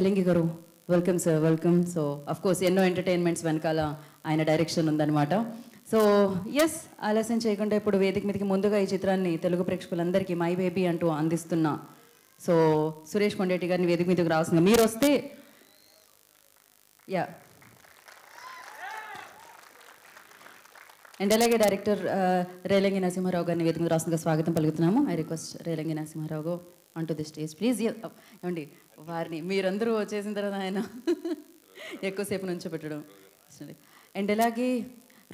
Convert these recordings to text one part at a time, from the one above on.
వెలంగి గారు welcome sir, welcome. So of course ఎన్నో entertainments వెనకాల ఆయన డైరెక్షన్ ఉందన్నమాట. సో ఎస్, ఆలస్యం చేయకుండా ఇప్పుడు వేదిక మీదకి ముందుగా ఈ చిత్రాన్ని తెలుగు ప్రేక్షకులందరికీ మై బేబీ అంటూ అందిస్తున్నా సో సురేష్ కొండేటి గారిని వేదిక మీదకి రావాల్సింది. మీరు వస్తే యా. అండ్ అలాగే డైరెక్టర్ రేలంగి నరసింహారావు గారిని వేదిక మీద రాస్తుందిగా స్వాగతం పలుకుతున్నాము. I request Relangi Narasimha Rao on to the stage please. ఏమండి వారిని మీరందరూ వచ్చేసిన తర్వాత ఆయన ఎక్కువసేపు నుంచో పెట్టడం. అండ్ అలాగే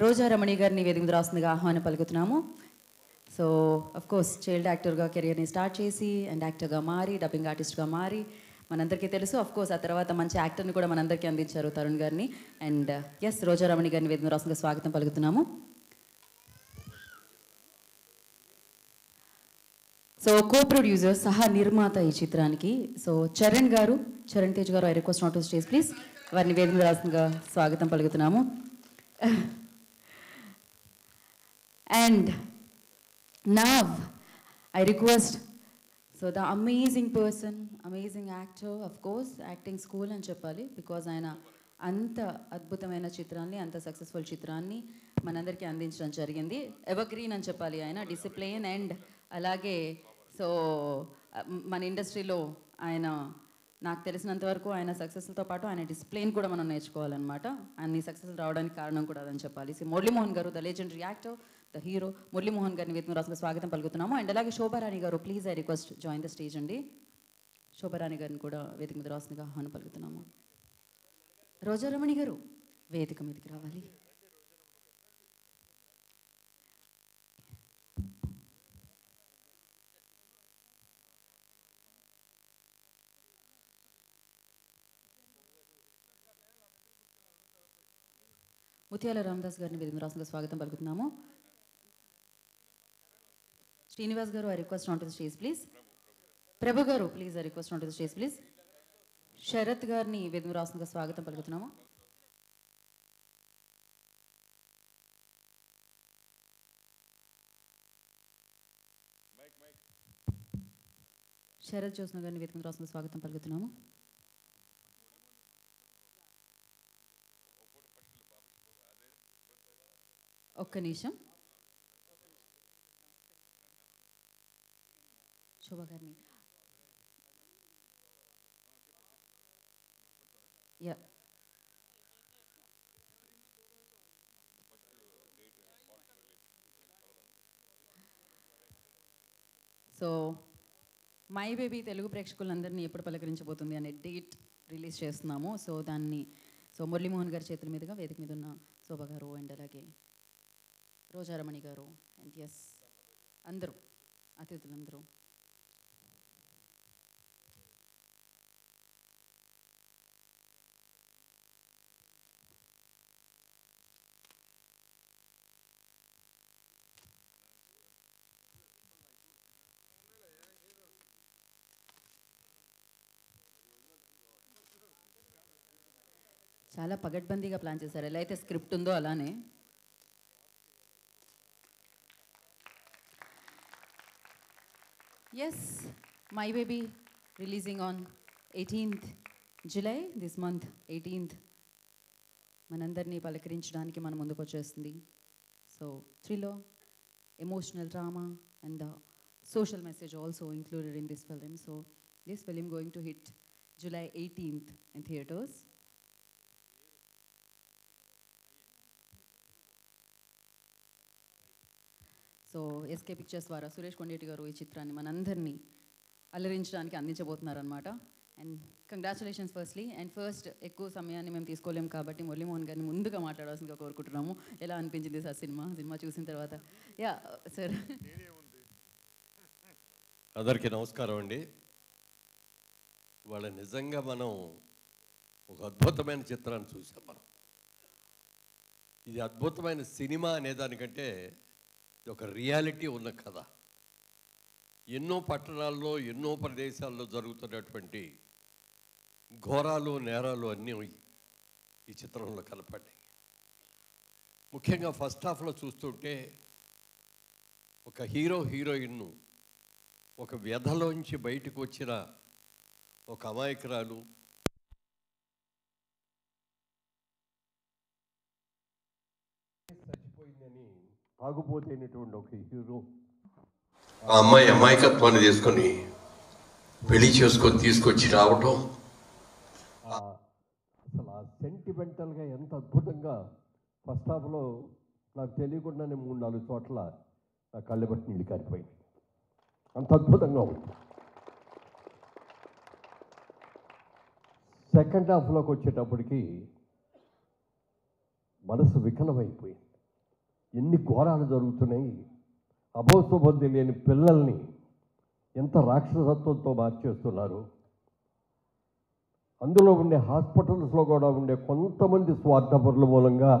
రోజా రమణి గారిని వేదిక మీద రాస్తుందిగా ఆహ్వానం పలుకుతున్నాము. సో అఫ్ కోర్స్ చైల్డ్ యాక్టర్గా కెరియర్ని స్టార్ట్ చేసి అండ్ యాక్టర్గా మారి డబ్బింగ్ ఆర్టిస్ట్గా మారి మనందరికీ తెలుసు. అఫ్ కోర్స్ ఆ తర్వాత మంచి యాక్టర్ని కూడా మనందరికీ అందించారు తరుణ్ గారిని. అండ్ ఎస్, రోజా రమణి గారిని వేదిక మీద రాస్తుందిగా స్వాగతం పలుకుతున్నాము. సో కో ప్రొడ్యూసర్ సహా నిర్మాత ఈ చిత్రానికి so Charan Tej garu, I request not to stage please. వారిని వేదిక మీద రాస్తుందిగా స్వాగతం పలుకుతున్నాము. And now I request the amazing person, amazing actor, of course acting school అని చెప్పాలి, బికాజ్ ఆయన అంత అద్భుతమైన చిత్రాన్ని, అంత సక్సెస్ఫుల్ చిత్రాన్ని మనందరికీ అందించడం జరిగింది. ఎవర్ గ్రీన్ అని చెప్పాలి ఆయన, డిసిప్లిన్. అండ్ అలాగే సో మన ఇండస్ట్రీలో ఆయన, నాకు తెలిసినంత వరకు ఆయన సక్సెస్తో పాటు ఆయన డిసిప్లిన్ కూడా మనం నేర్చుకోవాలన్నమాట. అన్ని సక్సెస్ రావడానికి కారణం కూడా అదని చెప్పాలి. సో మురళీమోహన్ గారు, the legendary actor, the hero Muralimohan గారిని వేదిక రాసిన స్వాగతం పలుకుతున్నాము. అండ్ అలాగే శోభారాణి గారు, please I request join the stage అండి. శోభారాణి గారిని కూడా వేదిక మీద రాసినగా ఆహ్వానం పలుకుతున్నాము. రోజారమణి గారు వేదిక మీదకి రావాలి. ముత్యాల రామదాస్ గారిని వేదిక మీద రాసిన స్వాగతం పలుకుతున్నాము. Srinivas garu, I request on to the stage please. Prabhu garu, please I request on to the stage please. Sarath గారిని వేదిక రాస్తుందిగా స్వాగతం పలుకుతున్నాము. శరత్ జ్యోత్స్న గారిని వేదిక రాస్తుందిగా స్వాగతం పలుకుతున్నాము. ఒక్క నిమిషం. శోభా గారిని యా. సో మై బేబీ తెలుగు ప్రేక్షకులందరినీ ఎప్పుడు పలకరించబోతుంది అనే డేట్ రిలీజ్ చేస్తున్నాము. సో దాన్ని మురళీమోహన్ గారి చేతుల మీదుగా వేదిక మీద ఉన్న శోభా గారు అండ్ అలాగే రోజారమణి గారు అండ్ ఎస్ అందరూ అతిథులందరూ చాలా పగడ్బందీగా ప్లాన్ చేశారు. ఎలా అయితే స్క్రిప్ట్ ఉందో అలానే. Yes, my baby releasing on 18th July this month 18th మనందరినీ పలకరించడానికి మన ముందుకు వచ్చేస్తుంది. So thriller, emotional drama and the social message also included in this film. So this film going to hit July 18th in theaters. So SK pictures ద్వారా సురేష్ కొండేటి గారు ఈ చిత్రాన్ని మనందరినీ అలరించడానికి అందించబోతున్నారనమాట. And congratulations firstly. And first ఎక్కువ సమయాన్ని మేము తీసుకోలేము కాబట్టి మురళీమోహన్ గారిని ముందుగా మాట్లాడాల్సిందిగా కోరుకుంటున్నాము. ఎలా అనిపించింది సార్ సినిమా చూసిన తర్వాత? Yeah sir. అందరికీ నమస్కారం అండి. వాళ్ళ నిజంగా మనం ఒక అద్భుతమైన చిత్రాన్ని చూసాం. మనం ఇది అద్భుతమైన సినిమా అనేదానికంటే ఇది ఒక రియాలిటీ ఉన్న కథ. ఎన్నో పట్టణాల్లో, ఎన్నో ప్రదేశాల్లో జరుగుతున్నటువంటి ఘోరాలు, నేరాలు అన్నీ ఈ చిత్రంలో కనపడ్డాయి. ముఖ్యంగా ఫస్ట్ హాఫ్లో చూస్తుంటే ఒక హీరోయిన్ను ఒక వ్యధలోంచి బయటకు వచ్చిన ఒక అమాయకురాలు, తాగుపోతైనటువంటి ఒక హీరో ఆ అమ్మాయి అమాయకత్వాన్ని తీసుకొని పెళ్లి చేసుకొని తీసుకొచ్చి రావటం అసలు ఆ సెంటిమెంటల్గా ఎంత అద్భుతంగా ఫస్ట్ హాఫ్లో నాకు తెలియకుండానే 3-4 చోట్ల నా కళ్ళ బట్టి నీళ్ళు కారిపోయింది. అంత అద్భుతంగా ఉంది. సెకండ్ హాఫ్లోకి వచ్చేటప్పటికి మనసు వికలమైపోయింది. ఎన్ని ఘోరాలు జరుగుతున్నాయి. అభోశుభం తెలియని పిల్లల్ని ఎంత రాక్షసత్వంతో మార్చేస్తున్నారు. అందులో ఉండే హాస్పిటల్స్లో కూడా ఉండే కొంతమంది స్వార్థపరుల మూలంగా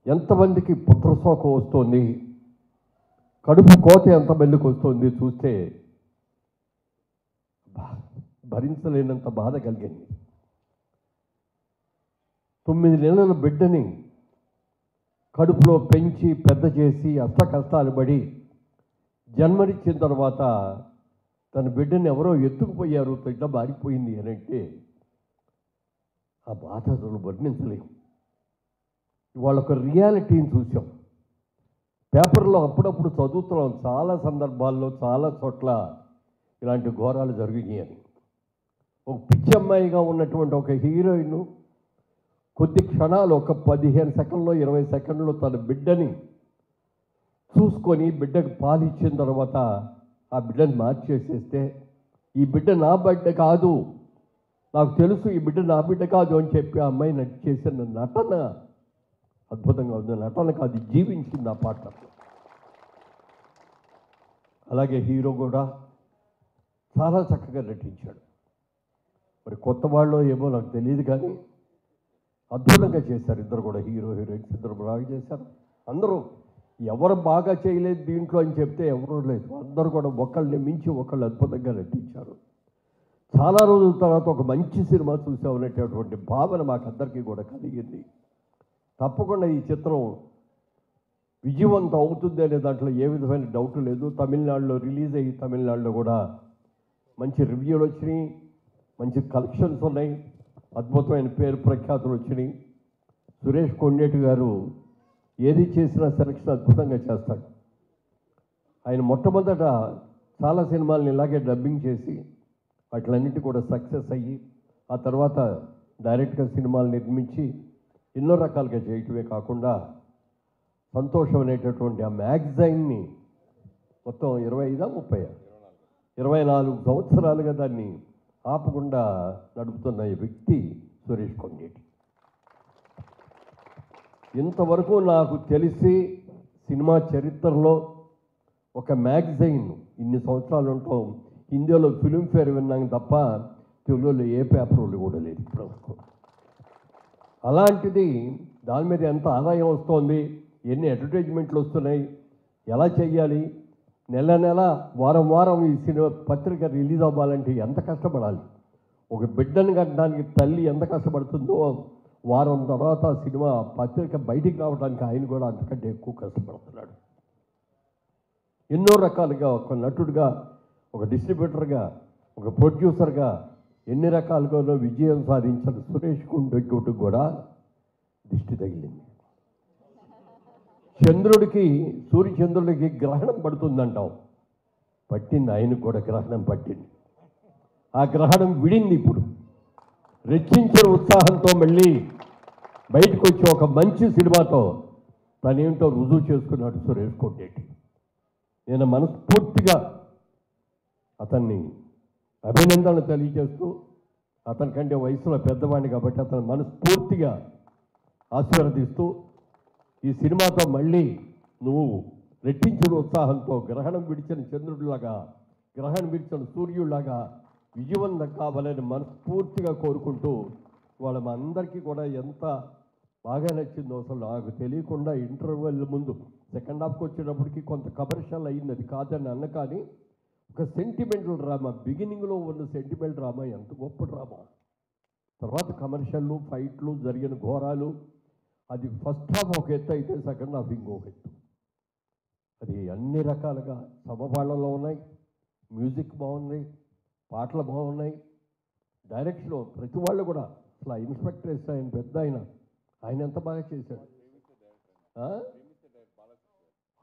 ఎంతమందికి పుత్రశోకం వస్తుంది, కడుపు కోత ఎంతమందికి వస్తుంది చూస్తే భరించలేనంత బాధ కలిగింది. 9 నెలల బిడ్డని కడుపులో పెంచి పెద్ద చేసి అష్ట కష్టాలు పడి జన్మనిచ్చిన తర్వాత తన బిడ్డని ఎవరో ఎత్తుకుపోయారు, ఇట్లా మారిపోయింది అని అంటే ఆ బాధ అసలు వర్ణించలేము. ఇవాళ ఒక రియాలిటీని చూసాం. పేపర్లో అప్పుడప్పుడు చదువుతున్నాం, చాలా సందర్భాల్లో చాలా చోట్ల ఇలాంటి ఘోరాలు జరిగినాయని. ఒక పిచ్చమ్మాయిగా ఉన్నటువంటి ఒక హీరోయిన్ కొద్ది క్షణాలు, ఒక 15 సెకండ్లో 20 సెకండ్లో తన బిడ్డని చూసుకొని బిడ్డకు పాలు ఇచ్చిన తర్వాత ఆ బిడ్డని మార్చేసేస్తే, ఈ బిడ్డ నా బిడ్డ కాదు, నాకు తెలుసు ఈ బిడ్డ నా బిడ్డ కాదు అని చెప్పి ఆ అమ్మాయి చేసిన నటన అద్భుతంగా ఉంది. నటన కాదు, జీవించింది ఆ పాట. అలాగే హీరో కూడా చాలా చక్కగా నటించాడు. మరి కొత్త వాళ్ళు ఏమో నాకు తెలియదు కానీ అద్భుతంగా చేశారు. ఇద్దరు కూడా హీరో హీరోయిన్స్ ఇద్దరు బాగా చేశారు. అందరూ ఎవరు బాగా చేయలేదు దీంట్లో అని చెప్తే ఎవరూ లేదు. అందరూ కూడా ఒకళ్ళని మించి ఒకళ్ళు అద్భుతంగా నటించారు. చాలా రోజుల తర్వాత ఒక మంచి సినిమా చూసామనేటటువంటి భావన మాకందరికీ కూడా కలిగింది. తప్పకుండా ఈ చిత్రం విజయవంతం అవుతుంది అనే దాంట్లో ఏ విధమైన డౌట్ లేదు. తమిళనాడులో రిలీజ్ అయ్యి తమిళనాడులో కూడా మంచి రివ్యూలు వచ్చినాయి, మంచి కలెక్షన్స్ ఉన్నాయి, అద్భుతమైన పేరు ప్రఖ్యాతులు వచ్చినాయి. సురేష్ కొండేటి గారు ఏది చేసినా సెలక్షన్ అద్భుతంగా చేస్తాడు. ఆయన మొట్టమొదట చాలా సినిమాలను ఇలాగే డబ్బింగ్ చేసి వాటిలన్నిటి కూడా సక్సెస్ అయ్యి ఆ తర్వాత డైరెక్ట్గా సినిమాలు నిర్మించి ఎన్నో రకాలుగా చేయటమే కాకుండా సంతోషం అనేటటువంటి ఆ మ్యాగజైన్ని మొత్తం 24 సంవత్సరాలుగా దాన్ని ఆపకుండా నడుపుతున్న ఈ వ్యక్తి సురేష్ కొండేటి. ఇంతవరకు నాకు తెలిసి సినిమా చరిత్రలో ఒక మ్యాగజైన్ ఇన్ని సంవత్సరాలు ఉంటాం, హిందీలో ఫిల్మ్ఫేర్ విన్నాం తప్ప తెలుగులో ఏ పేపర్లు కూడా లేదు ఇప్పటివరకు. అలాంటిది దాని మీద ఎంత ఆదాయం వస్తుంది, ఎన్ని అడ్వర్టైజ్మెంట్లు వస్తున్నాయి, ఎలా చెయ్యాలి, నెల నెల వారం వారం ఈ సినిమా పత్రిక రిలీజ్ అవ్వాలంటే ఎంత కష్టపడాలి. ఒక బిడ్డను కట్టడానికి తల్లి ఎంత కష్టపడుతుందో వారం తర్వాత సినిమా పత్రిక బయటికి రావడానికి ఆయన కూడా అంతకంటే ఎక్కువ కష్టపడుతున్నాడు. ఎన్నో రకాలుగా ఒక నటుడిగా, ఒక డిస్ట్రిబ్యూటర్గా, ఒక ప్రొడ్యూసర్గా ఎన్ని రకాలుగానో విజయం సాధించిన సురేష్ కొండేటి కూడా దిష్టి తగిలింది. సూర్యచంద్రుడికి గ్రహణం పడుతుందంటాం, పట్టింది. ఆయనకు కూడా గ్రహణం పట్టింది. ఆ గ్రహణం విడింది. ఇప్పుడు రెచ్చించిన ఉత్సాహంతో మళ్ళీ బయటకు వచ్చి ఒక మంచి సినిమాతో తనేంటో రుజువు చేసుకున్నాడు సురేష్ కొండేటి. నేను మనస్ఫూర్తిగా అతన్ని అభినందనలు తెలియజేస్తూ, అతనికంటే వయసులో పెద్దవాడిని కాబట్టి అతను మనస్ఫూర్తిగా ఆశీర్వదిస్తూ, ఈ సినిమాతో మళ్ళీ నువ్వు రెట్టించిన ఉత్సాహంతో గ్రహణం విడిచిన చంద్రుడిలాగా, గ్రహణం విడిచిన సూర్యుడిలాగా విజయవంతం కావాలని మనస్ఫూర్తిగా కోరుకుంటూ, వాళ్ళ మా అందరికీ కూడా ఎంత బాగా నచ్చిందో అసలు నాకు తెలియకుండా ఇంటర్వెల్ ముందు సెకండ్ హాఫ్కి వచ్చేటప్పటికి కొంత కమర్షియల్ అయింది, అది కాదని అన్న. కానీ ఒక సెంటిమెంటల్ డ్రామా, బిగినింగ్లో ఉన్న సెంటిమెంటల్ డ్రామా ఎంత గొప్ప డ్రామా, తర్వాత కమర్షియల్లు, ఫైట్లు, జరిగిన ఘోరాలు, అది ఫస్ట్ హాఫ్ ఒక ఎత్తు అయితే సెకండ్ హాఫ్ ఇంకొక ఎత్తు. అది అన్ని రకాలుగా సమపాళంలో ఉన్నాయి. మ్యూజిక్ బాగుంది, పాటలు బాగున్నాయి, డైరెక్షన్ ప్రతి వాళ్ళు కూడా అసలు ఇన్స్పెక్టర్ ఆయన పెద్ద ఆయన ఎంత బాగా చేశాడు.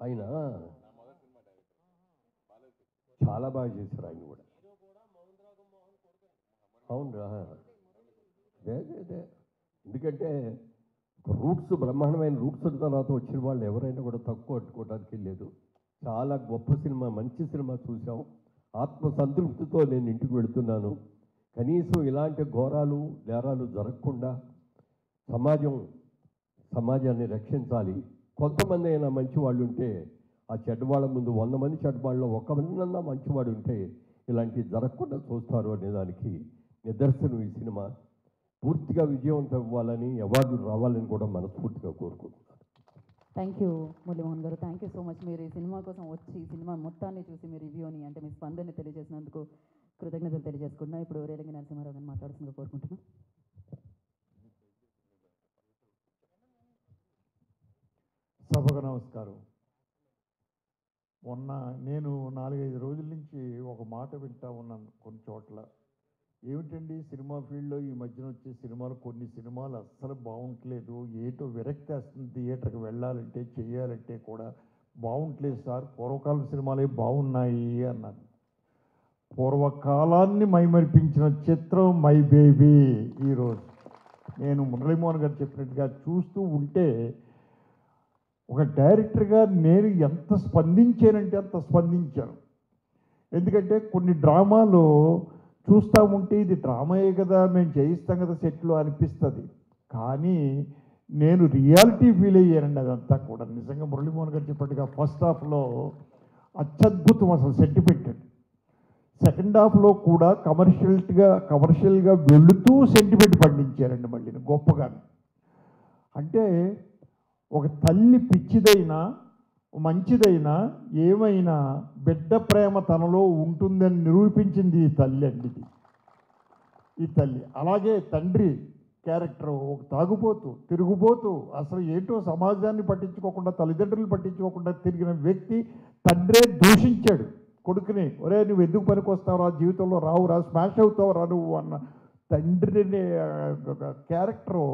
ఆయన చాలా బాగా చేశారు ఆయన కూడా. అవునరా, అదే ఎందుకంటే రూట్స్, బ్రహ్మాండమైన రూట్స్ తర్వాత వచ్చిన వాళ్ళు ఎవరైనా కూడా తక్కువ పట్టుకోవడానికి లేదు. చాలా గొప్ప సినిమా, మంచి సినిమా చూసాం. ఆత్మ సంతృప్తితో నేను ఇంటికి వెళుతున్నాను. కనీసం ఇలాంటి ఘోరాలు నేరాలు జరగకుండా సమాజాన్ని రక్షించాలి. కొంతమంది అయినా మంచివాళ్ళు ఉంటే, ఆ చెడ్డవాళ్ళ ముందు 100 మంది చెడ్డవాళ్ళలో ఒక మందన్నా మంచివాడు ఉంటే ఇలాంటివి జరగకుండా చూస్తారు అనేదానికి నిదర్శనం ఈ సినిమా. పూర్తిగా విజయవంతం ఇవ్వాలని, అవార్డులు రావాలని కూడా మనస్ఫూర్తిగా కోరుకుంటున్నాను. థ్యాంక్ యూ మురళీమోహన్ గారు, థ్యాంక్ యూ సో మచ్. మీరు ఈ సినిమా కోసం వచ్చి ఈ సినిమా మొత్తాన్ని చూసి మీ రివ్యూని, అంటే మీ స్పందనని తెలియజేసినందుకు కృతజ్ఞతలు తెలియజేసుకుంటున్నా. ఇప్పుడు రేలంగి నరసింహారావు గారిని మాట్లాడుతుందిగా కోరుకుంటున్నాం. సభకు నమస్కారం. మొన్న నేను 4-5 రోజుల నుంచి ఒక మాట వింటా ఉన్నాను కొన్ని చోట్ల. ఏమిటండి సినిమా ఫీల్డ్లో ఈ మధ్యన వచ్చే సినిమాలు, కొన్ని సినిమాలు అస్సలు బాగుంటలేదు, ఏటో విరక్తి వస్తుంది, థియేటర్కి వెళ్ళాలంటే చేయాలంటే కూడా బాగుంటలేదు సార్, పూర్వకాలం సినిమాలే బాగున్నాయి అన్నాను. పూర్వకాలాన్ని మైమరిపించిన చిత్రం మై బేబీ. ఈరోజు నేను మురళీమోహన్ గారు చెప్పినట్టుగా చూస్తూ ఉంటే, ఒక డైరెక్టర్గా నేను ఎంత స్పందించానంటే అంత స్పందించాను. ఎందుకంటే కొన్ని డ్రామాలు చూస్తూ ఉంటే ఇది డ్రామాయే కదా, మేము చేయిస్తాం కదా సెట్లో అనిపిస్తుంది. కానీ నేను రియాలిటీ ఫీల్ అయ్యానండి అదంతా కూడా. నిజంగా మురళీమోహన్ గారు చెప్పినట్టుగా ఫస్ట్ హాఫ్లో అత్యద్భుతం అసలు సెంటిమెంటెడ్, సెకండ్ హాఫ్లో కూడా కమర్షియల్గా వెళుతూ సెంటిమెంట్ పండించారండి మళ్ళీ గొప్పగా. అంటే ఒక తల్లి పిచ్చిదైనా మంచిదైనా ఏమైనా బిడ్డ ప్రేమ తనలో ఉంటుందని నిరూపించింది ఈ తల్లి అండి. ఈ తల్లి అలాగే తండ్రి క్యారెక్టర్ ఒక తాగుపోతూ తిరుగుపోతూ అసలు ఏంటో సమాజాన్ని పట్టించుకోకుండా, తల్లిదండ్రులు పట్టించుకోకుండా తిరిగిన వ్యక్తి తండ్రే దూషించాడు కొడుకుని. ఒరే నువ్వు ఎందుకు పనికి వస్తావురా, జీవితంలో రావురా, స్మాష్ అవుతావురా నువ్వు అన్న తండ్రిని క్యారెక్టరు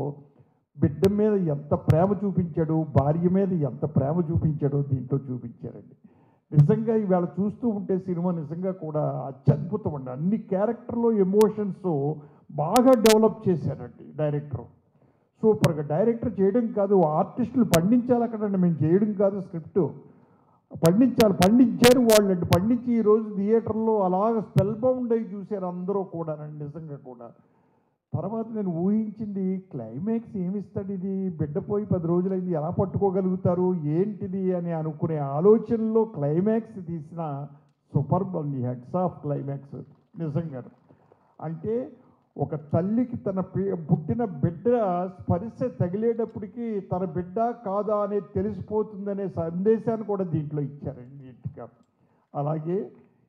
బిడ్డ మీద ఎంత ప్రేమ చూపించాడు, భార్య మీద ఎంత ప్రేమ చూపించాడో దీంట్లో చూపించారండి. నిజంగా ఇవాళ చూస్తూ ఉంటే సినిమా నిజంగా కూడా అత్యద్భుతం అండి. అన్ని క్యారెక్టర్లో ఎమోషన్స్ బాగా డెవలప్ చేశారండి డైరెక్టర్. సూపర్గా డైరెక్టర్ చేయడం కాదు, ఆర్టిస్టులు పండించాలి అక్కడండి, మేము చేయడం కాదు, స్క్రిప్ట్ పండించారు వాళ్ళండి. పండించి ఈరోజు థియేటర్లో అలాగ స్పెల్ బౌండ్ అయ్యి చూశారు అందరూ కూడా నిజంగా కూడా. తర్వాత నేను ఊహించింది క్లైమాక్స్ ఏమిస్తాడు, ఇది బిడ్డ పోయి 10 రోజులైంది, ఎలా పట్టుకోగలుగుతారు ఏంటిది అని అనుకునే ఆలోచనలో క్లైమాక్స్ తీసిన సూపర్బ్ అండి. హెడ్స్ ఆఫ్ క్లైమాక్స్ నిజంగా. అంటే ఒక తల్లికి తన పుట్టిన బిడ్డ స్పర్శ తగిలేటప్పటికీ తన బిడ్డ కాదా అనేది తెలిసిపోతుందనే సందేశాన్ని కూడా దీంట్లో ఇచ్చారండి నీట్గా. అలాగే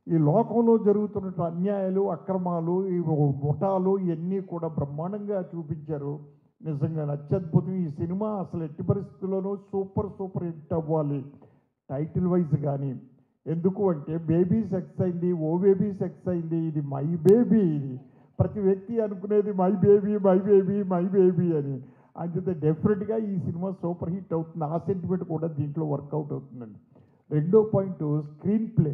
ఈ లోకంలో జరుగుతున్న అన్యాయాలు, అక్రమాలు, ఈ ముఠాలు ఇవన్నీ కూడా బ్రహ్మాండంగా చూపించారు. నిజంగా అత్యద్భుతం. ఈ సినిమా అసలు ఎట్టి పరిస్థితుల్లోనూ సూపర్ హిట్ అవ్వాలి టైటిల్ వైజ్ కానీ. ఎందుకు అంటే బేబీ సెక్స్ అయింది, ఓ బేబీ సెక్స్ అయింది, ఇది మై బేబీ. ఇది ప్రతి వ్యక్తి అనుకునేది my baby my baby my baby అని. అంతే డెఫినెట్గా ఈ సినిమా సూపర్ హిట్ అవుతుంది. ఆ సెంటిమెంట్ కూడా దీంట్లో వర్కౌట్ అవుతుందండి. రెండో పాయింట్ స్క్రీన్ ప్లే.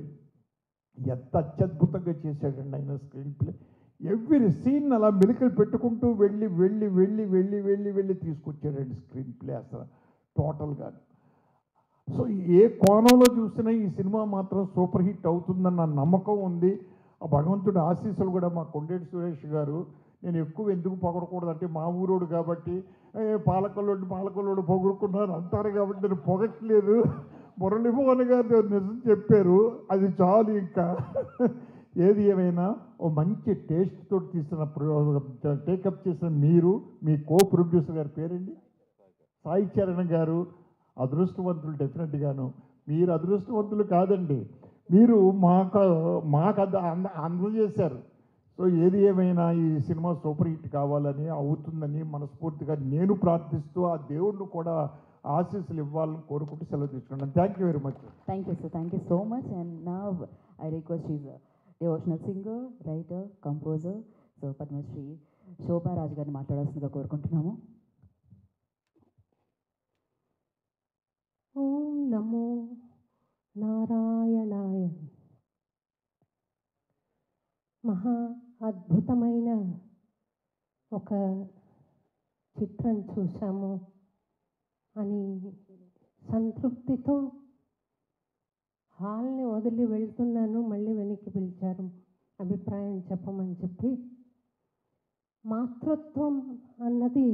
ఎంత అత్యద్భుతంగా చేశాడండి ఆయన స్క్రీన్ ప్లే. ఎవ్రీ సీన్ అలా మెలికలు పెట్టుకుంటూ వెళ్ళి తీసుకొచ్చాడండి స్క్రీన్ ప్లే అసలు టోటల్గా. సో ఏ కోణంలో చూసినా ఈ సినిమా మాత్రం సూపర్ హిట్ అవుతుందన్న నమ్మకం ఉంది. ఆ భగవంతుడి ఆశీస్సులు కూడా మా కొండేటి సురేష్ గారు, నేను ఎక్కువ ఎందుకు పొగడకూడదు అంటే మా ఊరోడు కాబట్టి, పాలకొల్లోడు పొగుడుకున్నాను అంటారు కాబట్టి నేను పొగట్లేదు. మురళీమోహన్ గారు నిజం చెప్పారు, అది చాలు. ఇంకా ఏది ఏమైనా ఓ మంచి టేస్ట్ తోటి తీసిన టేకప్ చేసిన మీరు, మీ కో ప్రొడ్యూసర్ గారి పేరండి సాయి చరణ్ గారు అదృష్టవంతులు. డెఫినెట్గాను మీరు అదృష్టవంతులు కాదండి, మీరు మాకు అందజేశారు. సో ఏది ఏమైనా ఈ సినిమా సూపర్ హిట్ కావాలని, అవుతుందని మనస్ఫూర్తిగా నేను ప్రార్థిస్తూ ఆ దేవుడిని కూడా ఆశీస్సులు ఇవ్వాలని కోరుకుంటూ సెలవు తీసుకున్నాను. Thank you very much. Thank you sir, thank you so much. And now I request is devotional singer, writer, composer, so Padmashri Shobha Raju garu మాట్లాడాల్సిందిగా కోరుకుంటున్నాము. ఓం నమో నారాయణాయ. మహా అద్భుతమైన ఒక చిత్రం చూసాము అని సంతృప్తితో హాల్ని వదిలి వెళ్తున్నాను. మళ్ళీ వెనక్కి పిలిచారు అభిప్రాయం చెప్పమని చెప్పి. మాతృత్వం అన్నది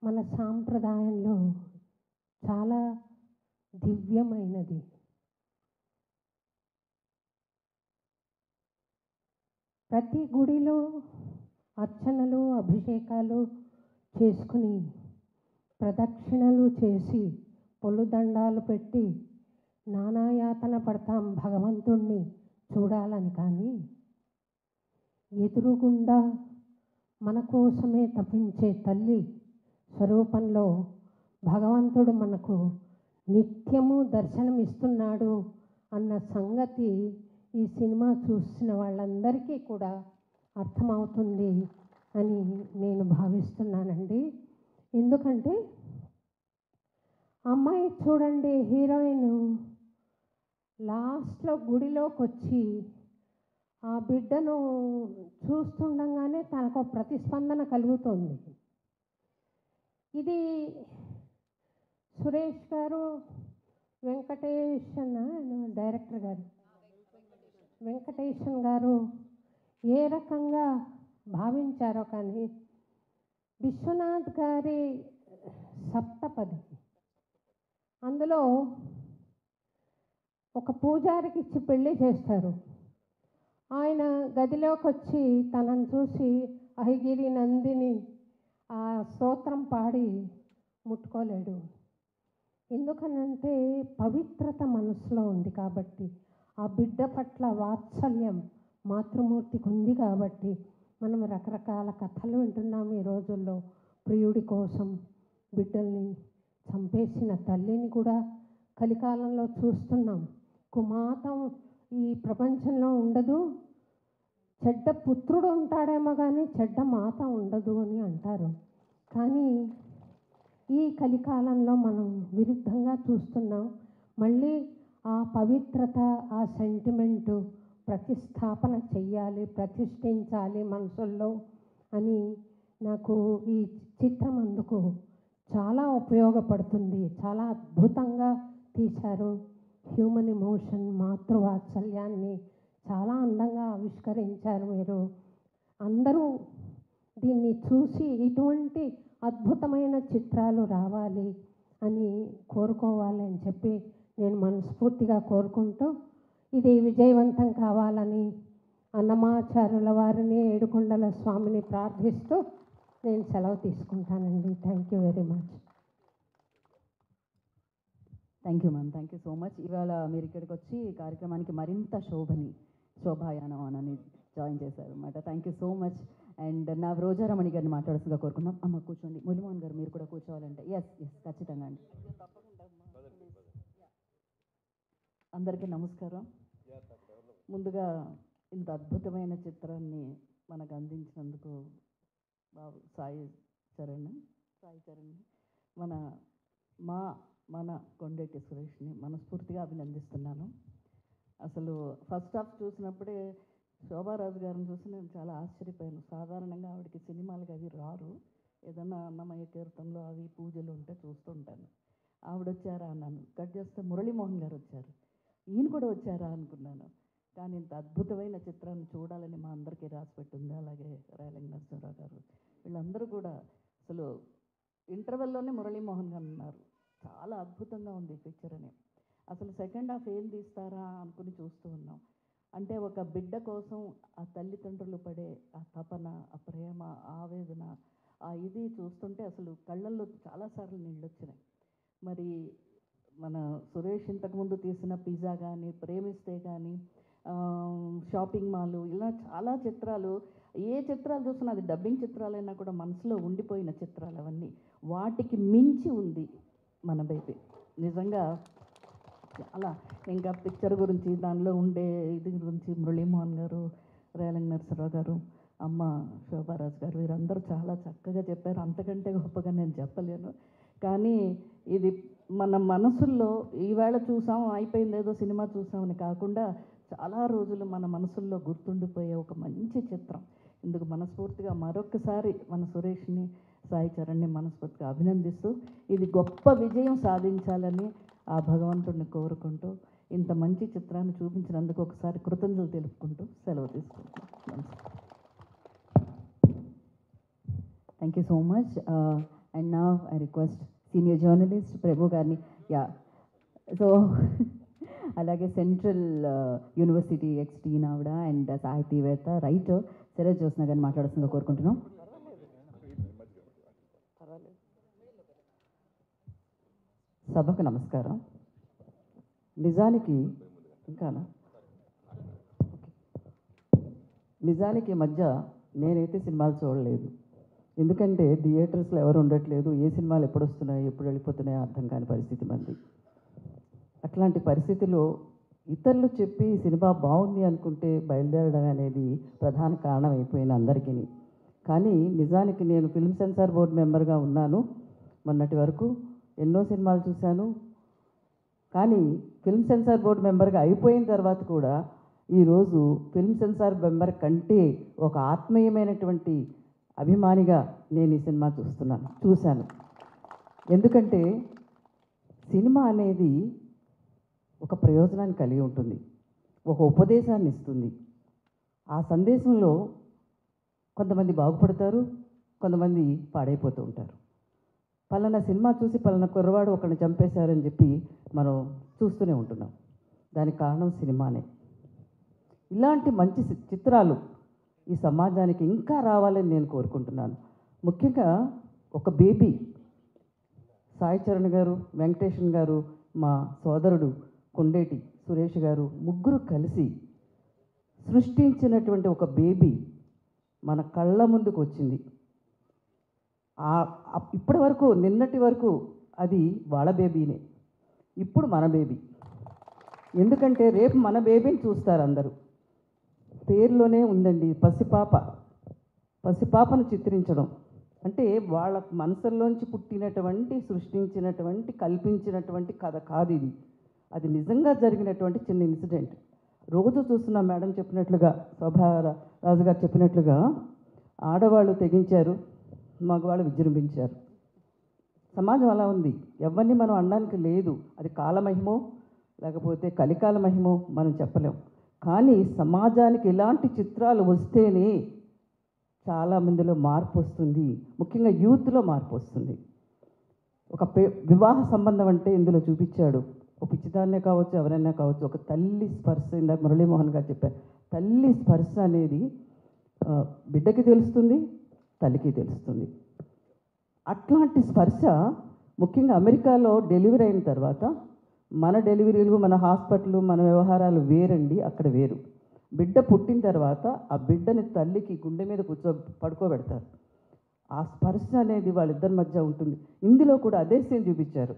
మన సాంప్రదాయంలో చాలా దివ్యమైనది. ప్రతి గుడిలో అర్చనలు అభిషేకాలు చేసుకుని ప్రదక్షిణలు చేసి పొలుదండాలు పెట్టి నానాయాతన పడతాం భగవంతుణ్ణి చూడాలని. కానీ ఎదురుగుండా మన కోసమే తపించే తల్లి స్వరూపంలో భగవంతుడు మనకు నిత్యము దర్శనమిస్తున్నాడు అన్న సంగతి ఈ సినిమా చూసిన వాళ్ళందరికీ కూడా అర్థమవుతుంది అని నేను భావిస్తున్నానండి. ఎందుకంటే అమ్మాయి చూడండి, హీరోయిన్ లాస్ట్లో గుడిలోకి వచ్చి ఆ బిడ్డను చూస్తుండగానే తనకు ప్రతిస్పందన కలుగుతుంది. ఇది సురేష్ గారు, వెంకటేషన్ డైరెక్టర్ గారు, వెంకటేషన్ గారు ఏ రకంగా భావించారో కానీ విశ్వనాథ్ గారి సప్తపది అందులో ఒక పూజారికి ఇచ్చి పెళ్ళి చేస్తారు. ఆయన గదిలోకి వచ్చి తనను చూసి అహిగిరి నందిని ఆ స్తోత్రం పాడి ముట్టుకోలేడు. ఎందుకనంటే పవిత్రత మనసులో ఉంది కాబట్టి, ఆ బిడ్డ పట్ల వాత్సల్యం మాతృమూర్తికి ఉంది కాబట్టి. మనం రకరకాల కథలు వింటున్నాం ఈ రోజుల్లో. ప్రియుడి కోసం బిడ్డల్ని చంపేసిన తల్లిని కూడా కలికాలంలో చూస్తున్నాం. కుమాతం ఈ ప్రపంచంలో ఉండదు, చెడ్డ పుత్రుడు ఉంటాడేమో కానీ చెడ్డ మాత ఉండదు అని అంటారు. కానీ ఈ కలికాలంలో మనం విరుద్ధంగా చూస్తున్నాం. మళ్ళీ ఆ పవిత్రత, ఆ సెంటిమెంటు ప్రతిస్థాపన చెయ్యాలి, ప్రతిష్ఠించాలి మనసుల్లో అని నాకు ఈ చిత్రం అందుకు చాలా ఉపయోగపడుతుంది. చాలా అద్భుతంగా తీశారు. హ్యూమన్ ఎమోషన్, మాతృవాత్సల్యాన్ని చాలా అందంగా ఆవిష్కరించారు మీరు. అందరూ దీన్ని చూసి ఇటువంటి అద్భుతమైన చిత్రాలు రావాలి అని కోరుకోవాలి అని చెప్పి నేను మనస్ఫూర్తిగా కోరుకుంటూ, ఇది విజయవంతం కావాలని అన్నమాచార్యుల వారిని, ఏడుకొండల స్వామిని ప్రార్థిస్తూ నేను సెలవు తీసుకుంటానండి. Thank you very much. Thank you ma'am, thank you so much. ఇవాళ మీరు ఇక్కడికి వచ్చి ఈ కార్యక్రమానికి మరింత శోభాయానం అని జాయిన్ చేశారు అన్నమాట. Thank you so much. And నా రోజారమణి గారిని మాట్లాడుతుందిగా కోరుకున్నాం. అమ్మ కూర్చోండి. మురళీమోహన్ గారు మీరు కూడా కూర్చోవాలంటే. ఎస్ ఖచ్చితంగా అండి. అందరికీ నమస్కారం. ముందుగా ఇంత అద్భుతమైన చిత్రాన్ని మనకు అందించినందుకు బాబు సాయి చరణ్ మన కొండేటి సురేష్ని మనస్ఫూర్తిగా అభినందిస్తున్నాను. అసలు ఫస్ట్ హాఫ్ చూసినప్పుడే శోభారాజు గారిని చూసి నేను చాలా ఆశ్చర్యపోయాను. సాధారణంగా ఆవిడకి సినిమాలకు అవి రారు, ఏదన్నా అన్నమయ్య కీర్తనలో అవి పూజలు ఉంటే చూస్తుంటాను. ఆవిడ వచ్చారా అన్నాను. కట్ చేస్తే మురళీమోహన్ గారు వచ్చారు. ఈయన కూడా వచ్చారా అనుకున్నాను. కానీ ఇంత అద్భుతమైన చిత్రాన్ని చూడాలని మా అందరికీ రాసిపెట్టింది. అలాగే రేలంగి నరసింహరావు గారు, వీళ్ళందరూ కూడా అసలు ఇంటర్వెల్లోనే మురళీమోహన్ గారు ఉన్నారు. చాలా అద్భుతంగా ఉంది పిక్చర్ అని. అసలు సెకండ్ హాఫ్ ఏం తీస్తారా అనుకుని చూస్తూ ఉన్నాం. అంటే ఒక బిడ్డ కోసం ఆ తల్లిదండ్రులు పడే ఆ తపన, ఆ ప్రేమ, ఆవేదన, ఆ ఇది చూస్తుంటే అసలు కళ్ళల్లో చాలాసార్లు నీళ్ళు వచ్చినాయి. మరి మన సురేష్ ఇంతకుముందు తీసిన పిజ్జా కానీ, ప్రేమిస్తే కానీ, షాపింగ్ మాల్, ఇలా చాలా చిత్రాలు, ఏ చిత్రాలు చూసినా అది డబ్బింగ్ చిత్రాలైనా కూడా మనసులో ఉండిపోయిన చిత్రాలు అవన్నీ. వాటికి మించి ఉంది మన బేబీ. నిజంగా చాలా ఇంకా పిక్చర్ గురించి, దానిలో ఉండే ఇది గురించి మురళీమోహన్ గారు, రేలంగి నరసింహరావు గారు, అమ్మ శోభారాజు గారు, వీరందరూ చాలా చక్కగా చెప్పారు. అంతకంటే గొప్పగా నేను చెప్పలేను. కానీ ఇది మన మనసుల్లో ఈవేళ చూసాం అయిపోయింది ఏదో సినిమా చూసామని కాకుండా చాలా రోజులు మన మనసుల్లో గుర్తుండిపోయే ఒక మంచి చిత్రం. ఇందుకు మనస్ఫూర్తిగా మరొకసారి మన సురేష్ని, సాయి చరణ్ని మనస్ఫూర్తిగా అభినందిస్తూ ఇది గొప్ప విజయం సాధించాలని ఆ భగవంతుడిని కోరుకుంటూ ఇంత మంచి చిత్రాన్ని చూపించినందుకు ఒకసారి కృతజ్ఞతలు తెలుపుకుంటూ సెలవు తీసుకుంటున్నాను. Thank you so much. And now I request senior journalist Prabhu Garni. Yeah. So, అలాగే సెంట్రల్ యూనివర్సిటీ ఎక్స్టీన్ ఆవిడ అండ్ సాహితీవేత్త రైటర్ శరత్ జ్యోత్స్న గారిని మాట్లాడుతుందిగా కోరుకుంటున్నాం. సభకు నమస్కారం. నిజానికి మధ్య నేనైతే సినిమాలు చూడలేదు. ఎందుకంటే థియేటర్స్లో ఎవరు ఉండట్లేదు, ఏ సినిమాలు ఎప్పుడు వస్తున్నాయి ఎప్పుడు వెళ్ళిపోతున్నాయో అర్థం కాని పరిస్థితి మంది. అట్లాంటి పరిస్థితిలో ఇతరులు చెప్పి సినిమా బాగుంది అనుకుంటే బయలుదేరడం అనేది ప్రధాన కారణం అయిపోయింది అందరికీ. కానీ నిజానికి నేను ఫిల్మ్ సెన్సార్ బోర్డు మెంబర్గా ఉన్నాను. మొన్నటి వరకు ఎన్నో సినిమాలు చూశాను. కానీ ఫిల్మ్ సెన్సార్ బోర్డు మెంబర్గా అయిపోయిన తర్వాత కూడా ఈరోజు ఫిల్మ్ సెన్సార్ మెంబర్ కంటే ఒక ఆత్మీయమైనటువంటి అభిమానిగా నేను ఈ సినిమా చూశాను. ఎందుకంటే సినిమా అనేది ఒక ప్రయోజనాన్ని కలిగి ఉంటుంది, ఒక ఉపదేశాన్ని ఇస్తుంది. ఆ సందేశంలో కొంతమంది బాగుపడతారు, కొంతమంది పాడైపోతూ ఉంటారు. పలానా సినిమా చూసి పలానా కుర్రవాడు ఒకరిని చంపేశారని చెప్పి మనం చూస్తూనే ఉంటున్నాం. దానికి కారణం సినిమానే. ఇలాంటి మంచి చిత్రాలు ఈ సమాజానికి ఇంకా రావాలని నేను కోరుకుంటున్నాను. ముఖ్యంగా ఒక బేబీ సాయి చరణ్ గారు, వెంకటేషన్ గారు, మా సోదరుడు కొండేటి సురేష్ గారు ముగ్గురు కలిసి సృష్టించినటువంటి ఒక బేబీ మన కళ్ళ ముందుకు వచ్చింది. ఇప్పటి వరకు నిన్నటి వరకు అది వాళ్ళ బేబీనే, ఇప్పుడు మన బేబీ. ఎందుకంటే రేపు మన బేబీని చూస్తారు అందరూ. పేరులోనే ఉందండి పసిపాపను చిత్రించడం అంటే వాళ్ళ మనసుల్లోంచి పుట్టినటువంటి, సృష్టించినటువంటి, కల్పించినటువంటి కథ కాదు ఇది. అది నిజంగా జరిగినటువంటి చిన్న ఇన్సిడెంట్. రోజు చూస్తున్న మేడం చెప్పినట్లుగా, శోభారాజు గారు చెప్పినట్లుగా ఆడవాళ్ళు తెగించారు, మగవాళ్ళు విజృంభించారు. సమాజం అలా ఉంది, ఎవరిని మనం అనడానికి లేదు. అది కాలమహిమో లేకపోతే కలికాల మహిమో మనం చెప్పలేం. కానీ సమాజానికి ఇలాంటి చిత్రాలు వస్తేనే చాలామందిలో మార్పు వస్తుంది, ముఖ్యంగా యూత్లో మార్పు వస్తుంది. ఒక వివాహ సంబంధం అంటే ఇందులో చూపించాడు. ఒక పిచ్చిదాన్నే కావచ్చు, ఎవరైనా కావచ్చు, ఒక తల్లి స్పర్శ, ఇందాక మురళీమోహన్ గారు చెప్పారు, తల్లి స్పర్శ అనేది బిడ్డకి తెలుస్తుంది, తల్లికి తెలుస్తుంది. అట్లాంటి స్పర్శ ముఖ్యంగా అమెరికాలో డెలివరీ అయిన తర్వాత మన డెలివరీలు, మన హాస్పిటల్, మన వ్యవహారాలు వేరండి, అక్కడ వేరు. బిడ్డ పుట్టిన తర్వాత ఆ బిడ్డని తల్లికి గుండె మీద పడుకోబెడతారు. ఆ స్పర్శ అనేది వాళ్ళిద్దరి మధ్య ఉంటుంది. ఇందులో కూడా అదే సీన్ చూపించారు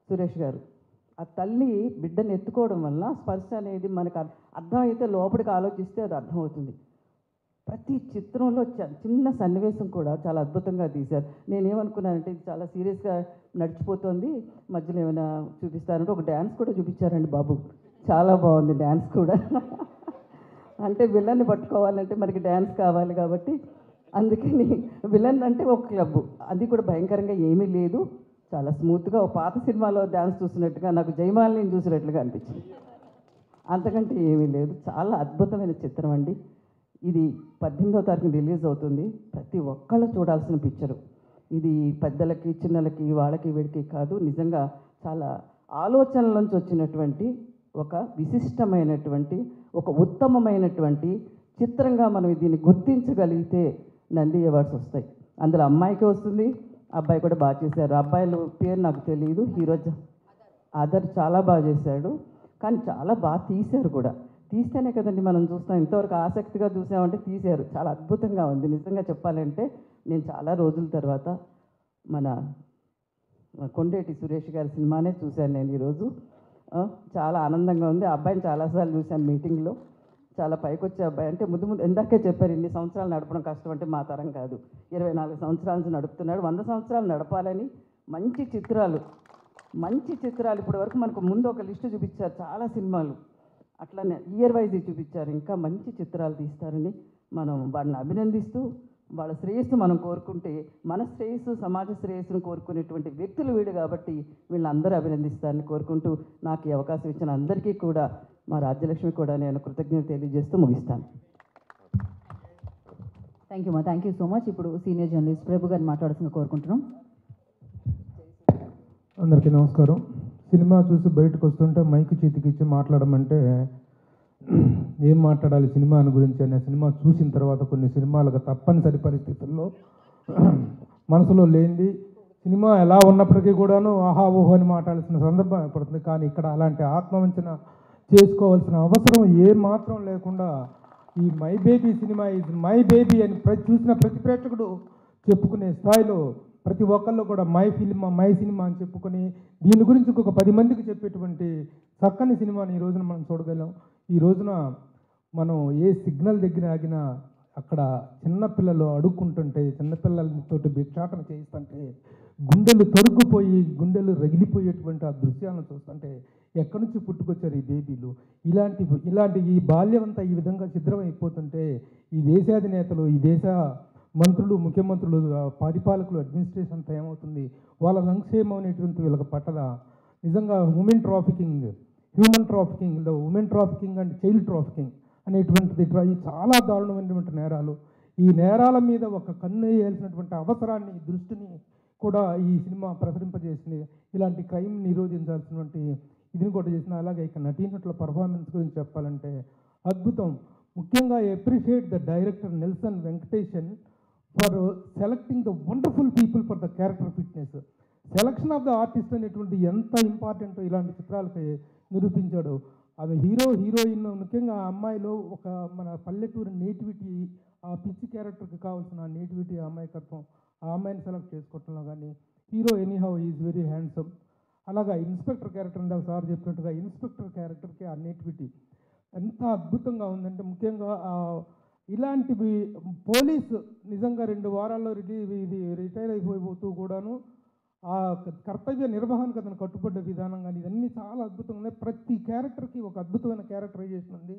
సురేష్ గారు. ఆ తల్లి బిడ్డని ఎత్తుకోవడం వల్ల స్పర్శ అనేది మనకు అర్థమైతే లోపలికి ఆలోచిస్తే అది అర్థమవుతుంది. ప్రతి చిత్రంలో చిన్న సన్నివేశం కూడా చాలా అద్భుతంగా తీశారు. నేనేమనుకున్నానంటే ఇది చాలా సీరియస్గా నడిచిపోతుంది, మధ్యలో ఏమైనా చూపిస్తారంటే ఒక డ్యాన్స్ కూడా చూపించారండి బాబు, చాలా బాగుంది డ్యాన్స్ కూడా. అంటే విలన్ని పట్టుకోవాలంటే మనకి డ్యాన్స్ కావాలి కాబట్టి అందుకని విలన్ అంటే ఒక క్లబ్, అది కూడా భయంకరంగా ఏమీ లేదు, చాలా స్మూత్గా ఒక పాత సినిమాలో డ్యాన్స్ చూసినట్టుగా, నాకు జయమాలిని చూసినట్లుగా అనిపించింది. అంతకంటే ఏమీ లేదు. చాలా అద్భుతమైన చిత్రం అండి. ఇది 18వ తారీఖున రిలీజ్ అవుతుంది. ప్రతి ఒక్కళ్ళు చూడాల్సిన పిక్చరు ఇది. పెద్దలకి, చిన్నలకి, వాళ్ళకి, వీడికి కాదు, నిజంగా చాలా ఆలోచనల నుంచి వచ్చినటువంటి ఒక విశిష్టమైనటువంటి, ఒక ఉత్తమమైనటువంటి చిత్రంగా మనం దీన్ని గుర్తించగలిగితే నంది అవార్డ్స్ వస్తాయి. అందులో అమ్మాయికి వస్తుంది, అబ్బాయి కూడా బాగా చేశారు. అబ్బాయిల పేరు నాకు తెలియదు, హీరో ఆదర్ చాలా బాగా చేశాడు, కానీ చాలా బాగా తీశారు కూడా. తీస్తేనే కదండి మనం చూస్తాం. ఇంతవరకు ఆసక్తిగా చూసామంటే తీశారు, చాలా అద్భుతంగా ఉంది. నిజంగా చెప్పాలంటే నేను చాలా రోజుల తర్వాత మన కొండేటి సురేష్ గారి సినిమానే చూశాను నేను ఈరోజు. చాలా ఆనందంగా ఉంది. ఆ అబ్బాయిని చాలాసార్లు చూశాను మీటింగ్లో, చాలా పైకి వచ్చే అబ్బాయి. అంటే ముందు ఎందాకే చెప్పారు, ఇన్ని సంవత్సరాలు నడపడం కష్టం అంటే మా తరం కాదు, 24 సంవత్సరాల నుంచి నడుపుతున్నాడు. 100 సంవత్సరాలు నడపాలని మంచి చిత్రాలు మంచి చిత్రాలు ఇప్పటి వరకు మనకు ముందు ఒక లిస్టు చూపించారు చాలా సినిమాలు, అట్లనే ఇయర్ వైజ్ చూపించారు. ఇంకా మంచి చిత్రాలు తీస్తారని మనం వాళ్ళని అభినందిస్తూ వాళ్ళ శ్రేయస్సు మనం కోరుకుంటే మన శ్రేయస్సు సమాజ శ్రేయస్సును కోరుకునేటువంటి వ్యక్తులు వీడు కాబట్టి వీళ్ళందరూ అభినందిస్తారని కోరుకుంటూ నాకు ఈ అవకాశం ఇచ్చిన అందరికీ కూడా మా రాజ్యలక్ష్మి కూడా నేను కృతజ్ఞత తెలియజేస్తూ ముగిస్తాను. థ్యాంక్ యూ మా, థ్యాంక్ యూ సో మచ్. ఇప్పుడు సీనియర్ జర్నలిస్ట్ ప్రభు గారిని మాట్లాడాల్సిందిగా కోరుకుంటున్నాం. అందరికీ నమస్కారం. సినిమా చూసి బయటకు వస్తుంటే మైక్ చేతికి ఇచ్చి మాట్లాడమంటే ఏం మాట్లాడాలి సినిమా గురించి అనే సినిమా చూసిన తర్వాత కొన్ని సినిమాలకు తప్పనిసరి పరిస్థితుల్లో మనసులో లేనిది సినిమా ఎలా ఉన్నప్పటికీ కూడాను ఆహా ఓహో అని మాట్లాడాల్సిన సందర్భం ఏర్పడుతుంది. కానీ ఇక్కడ అలాంటి ఆత్మవంచన చేసుకోవాల్సిన అవసరం ఏ మాత్రం లేకుండా ఈ మై బేబీ సినిమా ఇది మై బేబీ అని చూసిన ప్రతి ప్రేక్షకుడు చెప్పుకునే స్థాయిలో ప్రతి ఒక్కళ్ళు కూడా మై ఫిల్మ్ మై సినిమా అని చెప్పుకొని దీని గురించి ఇంకొక 10 మందికి చెప్పేటువంటి చక్కని సినిమాని ఈ రోజున మనం చూడగలం. ఈ రోజున మనం ఏ సిగ్నల్ దగ్గర ఆగినా అక్కడ చిన్నపిల్లలు అడుక్కుంటుంటే చిన్నపిల్లలతో భిక్షాటన చేయిస్తుంటే గుండెలు తరుక్కుపోయి గుండెలు రగిలిపోయేటువంటి ఆ దృశ్యాలను చూస్తుంటే ఎక్కడి నుంచి పుట్టుకొచ్చారు ఈ బేబీలు, ఇలాంటి ఈ బాల్యం అంతా ఈ విధంగా ఛిద్రం అయిపోతుంటే ఈ దేశాధినేతలు ఈ దేశ మంత్రులు ముఖ్యమంత్రులు పరిపాలకులు అడ్మినిస్ట్రేషన్ అంతా ఏమవుతుంది, వాళ్ళ సంక్షేమం అనేటువంటి వీళ్ళకి పట్టదా. నిజంగా human trafficking women trafficking and child trafficking అనేటువంటిది చాలా దారుణమైనటువంటి నేరాలు. ఈ నేరాల మీద ఒక కన్ను వేయాల్సినటువంటి అవసరాన్ని దృష్టిని కూడా ఈ సినిమా ప్రసరింపజేసింది. ఇలాంటి క్రైమ్ నిరోధించాల్సినటువంటి ఇదిని కూడా చేసిన. అలాగే ఇక నటీనటుల పర్ఫార్మెన్స్ గురించి చెప్పాలంటే అద్భుతం. ముఖ్యంగా appreciate the director Nelson Venkatesan for selecting the wonderful people for the character fitness. Selection of the artist అనేటువంటి ఎంత ఇంపార్టెంటో ఇలాంటి చిత్రాలకి నిరూపించాడు. అవి హీరోయిన్ ముఖ్యంగా ఆ అమ్మాయిలో ఒక మన పల్లెటూరు నేటివిటీ, ఆ పిచ్చి క్యారెక్టర్కి కావాల్సిన నేటివిటీ అమాయకత్వం, ఆ అమ్మాయిని సెలెక్ట్ చేసుకోవటంలో కానీ hero anyhow is very handsome. అలాగా ఇన్స్పెక్టర్ క్యారెక్టర్ ఇందాక సార్ చెప్పినట్టుగా ఇన్స్పెక్టర్ క్యారెక్టర్కి ఆ నేటివిటీ ఎంత అద్భుతంగా ఉందంటే ముఖ్యంగా ఇలాంటివి పోలీసు నిజంగా 2 వారాల్లో ఇది రిటైర్ అయిపోతూ కూడాను ఆ కర్తవ్య నిర్వహణకు అతను కట్టుబడ్డ విధానం కానీ ఇవన్నీ చాలా అద్భుతంగా ఉన్నాయి. ప్రతి క్యారెక్టర్కి ఒక అద్భుతమైన క్యారెక్టరైజేషన్ ఉంది.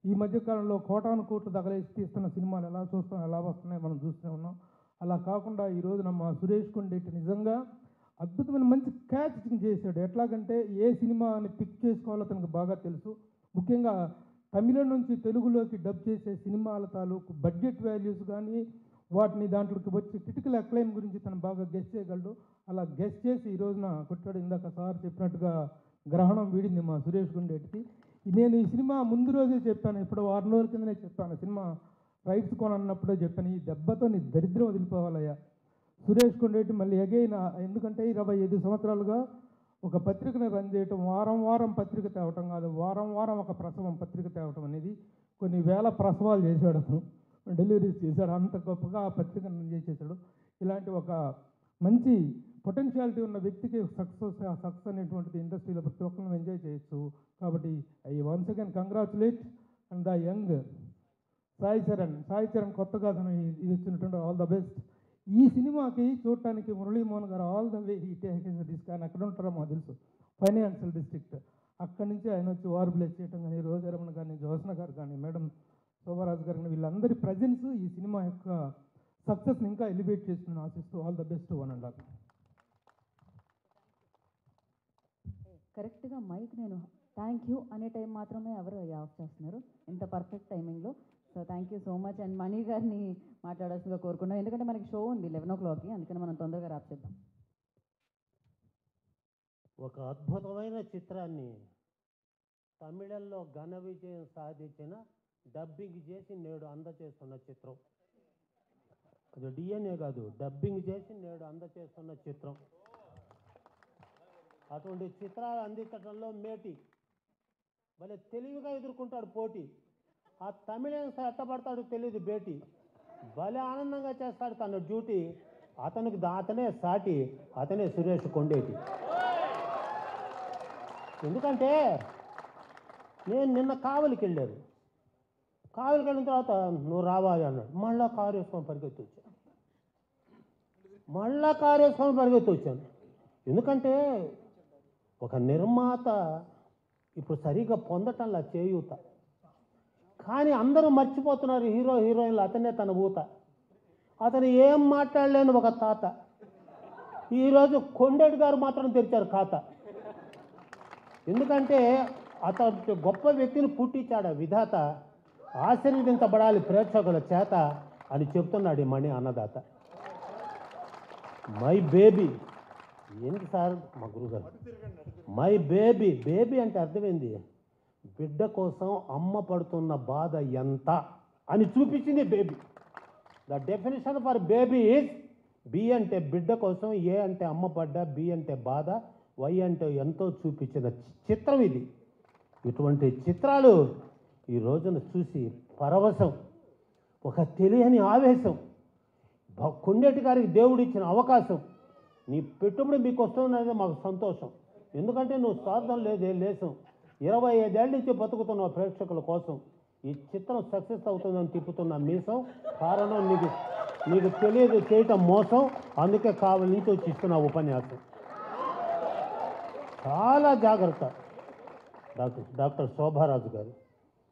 ఈ మధ్యకాలంలో కోటాను కోట్లు తగలేసి తీస్తున్న సినిమాలు ఎలా చూస్తాం ఎలా వస్తున్నాయి మనం చూస్తూనే ఉన్నాం. అలా కాకుండా ఈ రోజున మా సురేష్ కొండెట్టి నిజంగా అద్భుతమైన మంచి క్యాచింగ్ చేశాడు. ఎట్లాగంటే ఏ సినిమాని పిక్ చేసుకోవాలో అతనికి బాగా తెలుసు. ముఖ్యంగా తమిళం నుంచి తెలుగులోకి డబ్ చేసే సినిమాల తాలూకు బడ్జెట్ వాల్యూస్ కానీ వాటిని దాంట్లోకి వచ్చి క్రిటికల్ అక్లైమ్ గురించి తను బాగా గెస్ చేయగలడు. అలా గెస్ చేసి ఈ రోజున కొట్టాడు. ఇందాక సార్ చెప్పినట్టుగా గ్రహణం వీడింది మా సురేష్ గుండెటికి. నేను ఈ సినిమా ముందు రోజే చెప్పాను, ఇప్పుడు 6 రోజుల కిందనే చెప్పాను, సినిమా రైట్స్ కొనన్నప్పుడే చెప్పాను, ఈ దెబ్బతో నీ దరిద్రం వదిలిపోవాలయ్యా. సురేష్ కొండెట్టి మళ్ళీ ఎగైన ఎందుకంటే 25 సంవత్సరాలుగా ఒక పత్రికను రన్ చేయటం, వారం వారం పత్రిక తేవటం కాదు, వారం వారం ఒక ప్రసవం పత్రిక తేవటం అనేది కొన్ని వేల ప్రసవాలు చేశాడు అతను, డెలివరీస్ చేశాడు. అంత గొప్పగా ఆ పత్రికను రన్ చేసేసాడు. ఇలాంటి ఒక మంచి పొటెన్షియాలిటీ ఉన్న వ్యక్తికి సక్సెస్ అనేటువంటిది ఇండస్ట్రీలో ప్రతి ఒక్కరిని ఎంజాయ్ చేయొచ్చు. కాబట్టి I once again congratulate and the young Sai Charan కొత్తగా అతను ఇది వచ్చినటువంటి ఆల్ ద బెస్ట్. ఈ సినిమాకి చూడటానికి మురళీమోహన్ గారు ఆల్ ద వే ఈ టేక్ ఆయన అక్కడ ఉంటారో మాకు తెలుసు, ఫైనాన్షియల్ డిస్ట్రిక్ట్, అక్కడి నుంచి ఆయన వచ్చి వార్ బ్లేస్ చేయడం కానీ రోజారమణ కానీ జ్యోత్స్న గారు కానీ మేడం శోభారాజు గారు కానీ వీళ్ళందరి ప్రజెన్స్ ఈ సినిమా యొక్క సక్సెస్ని ఇంకా ఎలివేట్ చేస్తుందని ఆశిస్తూ ఆల్ ద బెస్ట్ 1.5. కరెక్ట్గా మైక్ నేను థ్యాంక్ యూ అనే టైం మాత్రమే ఎవరు ఆఫ్ చేస్తున్నారు, ఇంత పర్ఫెక్ట్ టైమింగ్లో. So thank you so much. And Mani garu మాట్లాడాల్సిందిగా కోరుకున్నాం, ఎందుకంటే మనకి షో ఉంది 11 o'clockకి, అందుకని మనం తొందరగా ర్యాప్ చేద్దాం. ఒక అద్భుతమైన చిత్రాన్ని తమిళంలో ఘన విజయం సాధించిన డబ్బింగ్ చేసి నేడు అందచేస్తున్న చిత్రం, అది డిఎన్ఏ కాదు, డబ్బింగ్ చేసి నేడు అందచేస్తున్న చిత్రం. అటువంటి చిత్రాలు అందించడంలో మేటి భలే తెలివిగా ఎదుర్కొంటాడు పోటీ. ఆ తమిళం ఎట్టబడతాడు తెలియదు బేటి, భలే ఆనందంగా చేస్తాడు తన డ్యూటీ. అతనే సాటి, అతనే సురేష్ కొండేటి. ఎందుకంటే నేను నిన్న కావలికి వెళ్ళాను, కావలికి వెళ్ళిన తర్వాత నువ్వు రావాలి అన్నాడు. మళ్ళా కారు వేసుకొని పరిగెత్తి వచ్చాను, ఎందుకంటే ఒక నిర్మాత ఇప్పుడు సరిగా పొందటంలా చేయూత. కానీ అందరూ మర్చిపోతున్నారు హీరో హీరోయిన్లు అతనే తన ఊత. అతను ఏం మాట్లాడలేని ఒక తాత. ఈరోజు కొండేటి గారు మాత్రం తెరిచారు ఖాతా. ఎందుకంటే అతను గొప్ప వ్యక్తిని పుట్టించాడు విధాత, ఆశీర్వదించబడాలి ప్రేక్షకుల చేత అని చెప్తున్నాడు ఈ మణి అన్నదాత. మై బేబీ ఏంటి సార్ మా గురుగారు, మై బేబీ, బేబీ అంటే అర్థమైంది బిడ్డ కోసం అమ్మ పడుతున్న బాధ ఎంత అని చూపించింది baby. The definition for baby is B అంటే బిడ్డ కోసం, ఏ అంటే అమ్మ పడ్డ, బి అంటే బాధ, వై అంటే ఎంతో చూపించిన చిత్రం ఇది. ఇటువంటి చిత్రాలు ఈ రోజున చూసి పరవశం, ఒక తెలియని ఆవేశం. కొండేటి గారికి దేవుడిచ్చిన అవకాశం, నీ పెట్టుబడి మీకు వస్తుందనేది మాకు సంతోషం. ఎందుకంటే నువ్వు స్వార్థం లేదే లేసం, 25 ఏళ్ళ నుంచి బతుకుతున్నావు ప్రేక్షకుల కోసం. ఈ చిత్రం సక్సెస్ అవుతుందని తిప్పుతున్న మీసం, కారణం నీకు తెలియదు చేయటం మోసం, అందుకే కావాలి నుంచి వచ్చి ఇస్తున్న ఉపన్యాసం. చాలా జాగ్రత్త. డాక్టర్ శోభారాజు గారు,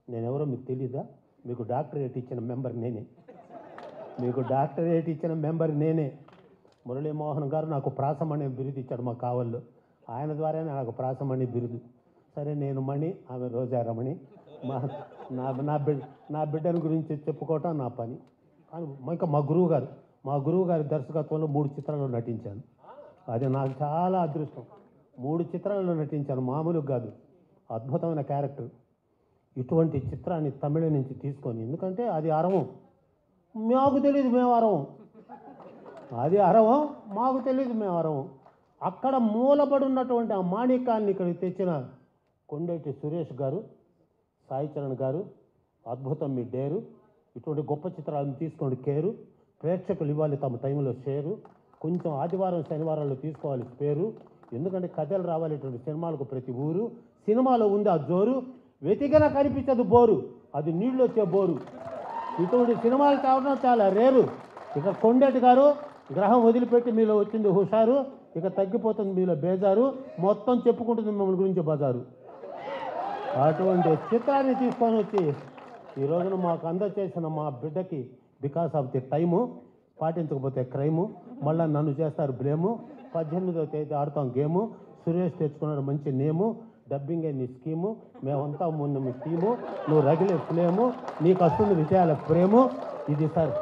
నేనెవరో మీకు తెలీదా? మీకు డాక్టరేట్ ఇచ్చిన మెంబర్ నేనే, మీకు డాక్టరేట్ ఇచ్చిన మెంబర్ నేనే. మురళీమోహన్ గారు నాకు ప్రాసమణి బిరుదు ఇచ్చాడు మా కావల్లో, ఆయన ద్వారానే నాకు ప్రాసమణి బిరుదు. సరే, నేను మణి, ఆమె రోజారమణి. నా బిడ్డల గురించి చెప్పుకోవటం నా పని. కానీ ఇంకా మా గురువు గారి దర్శకత్వంలో 3 చిత్రాల్లో నటించాను. అది నాకు చాలా అదృష్టం. 3 చిత్రాల్లో నటించాను, మామూలుగా కాదు, అద్భుతమైన క్యారెక్టర్. ఇటువంటి చిత్రాన్ని తమిళ నుంచి తీసుకొని, ఎందుకంటే అది అరవం, మాకు తెలియదు మేము అరవం, అది అరవం మాకు తెలియదు మేము అరవం. అక్కడ మూలబడి ఉన్నటువంటి ఆ మాణికాన్ని ఇక్కడికి తెచ్చిన కొండేటి సురేష్ గారు, సాయి చరణ్ గారు, అద్భుతం మీ డేరు. ఇటువంటి గొప్ప చిత్రాలను తీసుకోండి కేరు. ప్రేక్షకులు ఇవ్వాలి తమ టైంలో షేరు. కొంచెం ఆదివారం శనివారాల్లో తీసుకోవాలి పేరు. ఎందుకంటే కథలు రావాలి ఇటువంటి సినిమాలకు ప్రతి ఊరు. సినిమాలో ఉంది ఆ జోరు, వెతికినా కనిపించదు బోరు, అది నీళ్ళు వచ్చే బోరు. ఇటువంటి సినిమాలు కావడం చాలా రేరు. ఇక కొండేటి గారు గ్రహం వదిలిపెట్టి మీలో వచ్చింది హుషారు, ఇక తగ్గిపోతుంది మీలో బేజారు, మొత్తం చెప్పుకుంటుంది మిమ్మల్ని గురించి బజారు. అటువంటి చిత్రాన్ని తీసుకొని వచ్చి ఈ రోజున మాకు అందచేసిన మా బిడ్డకి బికాస్ ఆఫ్ ది టైము, పాటించకపోతే క్రైము, మళ్ళీ నన్ను చేస్తారు బ్లేము. 18వ తేదీ ఆడతాం గేము, సురేష్ తెచ్చుకున్నాడు మంచి నేము, డబ్బింగే నీ స్కీము, మేమంతా ముందు మీ టీము, నువ్వు రగిలే ఫ్లేము, నీకు వస్తుంది విజయాల ప్రేము, ఇది సార్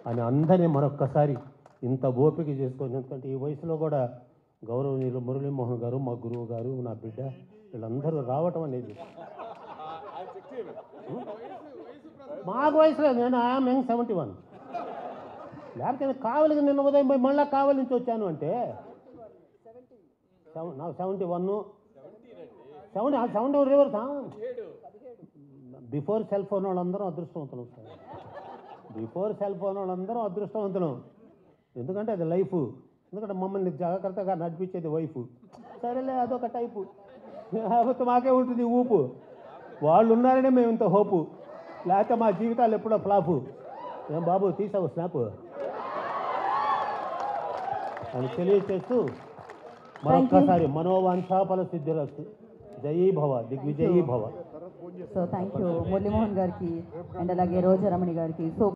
అని అందరినీ మరొక్కసారి ఇంత ఓపిక చేసుకొని. ఎందుకంటే ఈ వయసులో కూడా గౌరవనీయులు మురళీమోహన్ గారు, మా గురువు గారు, నా బిడ్డ, వీళ్ళందరూ రావటం అనేది మాకు వయసులో, నేను ఐఎమ్ యంగ్ 71. లేకపోతే కావలికి నిన్న ఉదయం పోయి మళ్ళీ కావలి నుంచి వచ్చాను అంటే నాకు 71 రివర్స్. బిఫోర్ సెల్ ఫోన్ వాళ్ళందరూ అదృష్టవంతులు సార్, బిఫోర్ సెల్ ఫోన్ వాళ్ళందరూ అదృష్టవంతులు. ఎందుకంటే అది లైఫ్, ఎందుకంటే మమ్మల్ని జాగ్రత్తగా నడిపించేది వైఫ్. సరేలే అదొక టైపు, లేకపోతే మాకే ఉంటుంది ఊపు. వాళ్ళు ఉన్నారనే మేము ఇంత హోపు, లేకపోతే మా జీవితాలు ఎప్పుడో ఫ్లాపు. ఏం బాబు తీసావు స్నాప్ అని తెలియచేస్తూ మరొక్కసారి మనోవాంఛాఫల సిద్ధిరస్తు. జయీ భవ, దిగ్విజయీ భవ. సో థ్యాంక్ యూ మురళీమోహన్ గారికి అండ్ అలాగే రోజారమణి గారికి. సో